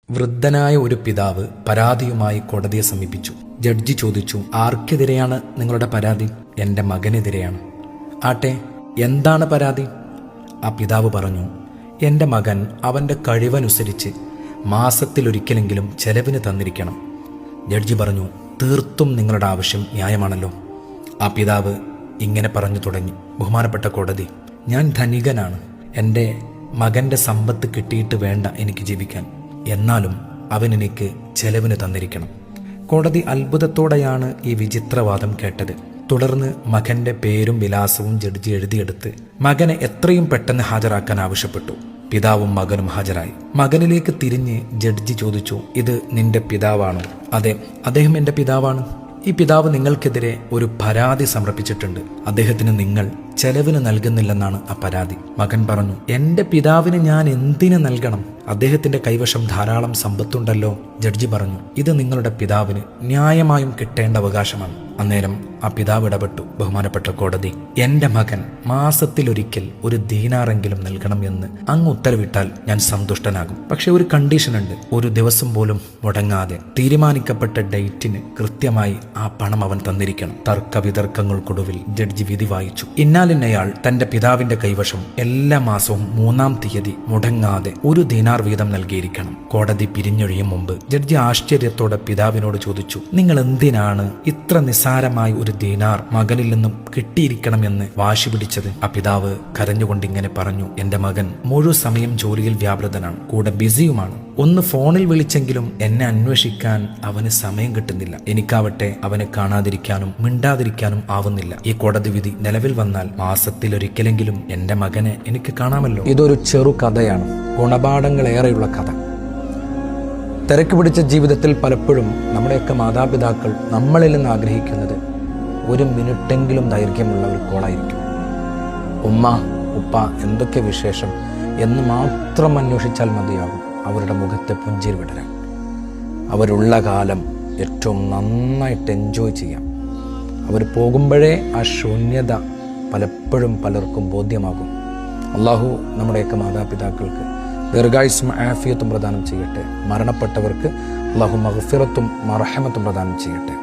വൃദ്ധനായ ഒരു പിതാവ് പരാതിയുമായി കോടതിയെ സമീപിച്ചു. ജഡ്ജി ചോദിച്ചു, ആർക്കെതിരെയാണ് നിങ്ങളുടെ പരാതി? എൻ്റെ മകനെതിരെയാണ്. ആട്ടെ, എന്താണ് പരാതി? ആ പിതാവ് പറഞ്ഞു, എൻ്റെ മകൻ അവൻ്റെ കഴിവനുസരിച്ച് മാസത്തിലൊരിക്കലെങ്കിലും ചെലവിന് തന്നിരിക്കണം. ജഡ്ജി പറഞ്ഞു, തീർത്തും നിങ്ങളുടെ ആവശ്യം ന്യായമാണല്ലോ. ആ പിതാവ് ഇങ്ങനെ പറഞ്ഞു തുടങ്ങി, ബഹുമാനപ്പെട്ട കോടതി, ഞാൻ ധനികനാണ്. എൻ്റെ മകൻ്റെ സമ്പത്ത് കിട്ടിയിട്ട് വേണ്ട എനിക്ക് ജീവിക്കാൻ. എന്നാലും അവൻ എനിക്ക് ചെലവിന് തന്നിരിക്കണം. കോടതി അത്ഭുതത്തോടെയാണ് ഈ വിചിത്രവാദം കേട്ടത്. തുടർന്ന് മകന്റെ പേരും വിലാസവും ജഡ്ജി എഴുതിയെടുത്ത് മകനെ എത്രയും പെട്ടെന്ന് ഹാജരാക്കാൻ ആവശ്യപ്പെട്ടു. പിതാവും മകനും ഹാജരായി. മകനിലേക്ക് തിരിഞ്ഞ് ജഡ്ജി ചോദിച്ചു, ഇത് നിന്റെ പിതാവാണോ? അതെ, അദ്ദേഹം എൻ്റെ പിതാവാണ്. ഈ പിതാവ് നിങ്ങൾക്കെതിരെ ഒരു പരാതി സമർപ്പിച്ചിട്ടുണ്ട്. അദ്ദേഹത്തിന് നിങ്ങൾ ചെലവിന് നൽകുന്നില്ലെന്നാണ് ആ പരാതി. മകൻ പറഞ്ഞു, എൻ്റെ പിതാവിന് ഞാൻ എന്തിനു നൽകണം? അദ്ദേഹത്തിന്റെ കൈവശം ധാരാളം സമ്പത്തുണ്ടല്ലോ. ജഡ്ജി പറഞ്ഞു, ഇത് നിങ്ങളുടെ പിതാവിന് ന്യായമായും കിട്ടേണ്ട അവകാശമാണ്. അന്നേരം ആ പിതാവ് ഇടപെട്ടു, ബഹുമാനപ്പെട്ട കോടതി, എൻ്റെ മകൻ മാസത്തിലൊരിക്കൽ ഒരു ദീനാറെങ്കിലും നൽകണം എന്ന് അങ്ങ് ഉത്തരവിട്ടാൽ ഞാൻ സന്തുഷ്ടനാകും. പക്ഷെ ഒരു കണ്ടീഷനുണ്ട്. ഒരു ദിവസം പോലും മുടങ്ങാതെ തീരുമാനിക്കപ്പെട്ട ഡേറ്റിന് കൃത്യമായി ആ പണം അവൻ തന്നിരിക്കണം. തർക്ക വിതർക്കങ്ങൾക്കൊടുവിൽ ജഡ്ജി വിധി വായിച്ചു. ഇന്നാലിന്നയാൾ തന്റെ പിതാവിന്റെ കൈവശം എല്ലാ മാസവും 3-ാം തീയതി മുടങ്ങാതെ ഒരു ദീനാർ വീതം നൽകിയിരിക്കണം. കോടതി പിരിഞ്ഞൊഴിയും മുമ്പ് ജഡ്ജി ആശ്ചര്യത്തോടെ പിതാവിനോട് ചോദിച്ചു, നിങ്ങൾ എന്തിനാണ് ഇത്ര നിസ്സാരമായി ഒരു ദീനാർ മകനിൽ നിന്നും കിട്ടിയിരിക്കണമെന്ന് വാശി പിടിച്ചത്? ആ പിതാവ് കരഞ്ഞുകൊണ്ടിങ്ങനെ പറഞ്ഞു, എൻ്റെ മകൻ മുഴുവൻ സമയം ജോലിയിൽ വ്യാപൃതനാണ്, കൂടെ ബിസിയുമാണ്. ഒന്ന് ഫോണിൽ വിളിച്ചെങ്കിലും എന്നെ അന്വേഷിക്കാൻ അവന് സമയം കിട്ടുന്നില്ല. എനിക്കാവട്ടെ അവനെ കാണാതിരിക്കാനും മിണ്ടാതിരിക്കാനും ആവുന്നില്ല. ഈ കോടതി വിധി നിലവിൽ വന്നാൽ മാസത്തിലൊരിക്കലെങ്കിലും എൻ്റെ മകനെ എനിക്ക് കാണാമല്ലോ. ഇതൊരു ചെറു കഥയാണ്, ഗുണപാഠങ്ങളേറെയുള്ള കഥ. തിരക്ക് പിടിച്ച ജീവിതത്തിൽ പലപ്പോഴും നമ്മുടെയൊക്കെ മാതാപിതാക്കൾ നമ്മളിൽ നിന്ന് ആഗ്രഹിക്കുന്നത് 1 മിനിറ്റെങ്കിലും ദൈർഘ്യമുള്ള ഒരു കോളായിരിക്കും. ഉമ്മ, ഉപ്പ, എന്തൊക്കെ വിശേഷം എന്ന് മാത്രം അന്വേഷിച്ചാൽ മതിയാകും അവരുടെ മുഖത്തെ പുഞ്ചിരി വിടരാൻ. അവരുള്ള കാലം ഏറ്റവും നന്നായിട്ട് എൻജോയ് ചെയ്യാം. അവർ പോകുമ്പോഴേ ആ ശൂന്യത പലപ്പോഴും പലർക്കും ബോധ്യമാകും. അള്ളാഹു നമ്മുടെയൊക്കെ മാതാപിതാക്കൾക്ക് ദീർഘായുസ്സും ആഫിയത്തും പ്രദാനം ചെയ്യട്ടെ. മരണപ്പെട്ടവർക്ക് അള്ളാഹു മഗ്ഫിറത്തും മർഹമത്തും പ്രദാനം ചെയ്യട്ടെ.